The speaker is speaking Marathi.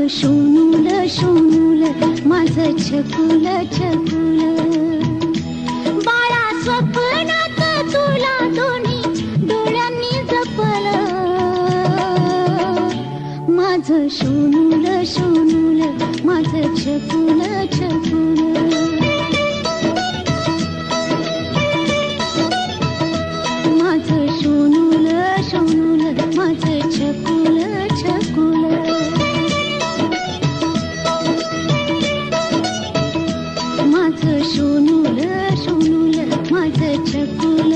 शोनूल शोनूल माझं छकुल छकुल बाळा स्वप्नात तुला दोन्ही डोळ्यांनी जपलं माझं शोनूल शोनूल माझं छकुल छकुल माझं शोनूल शोनूल माझं छकुल छकुल माझं शोनूल शोनूल माझं छकुल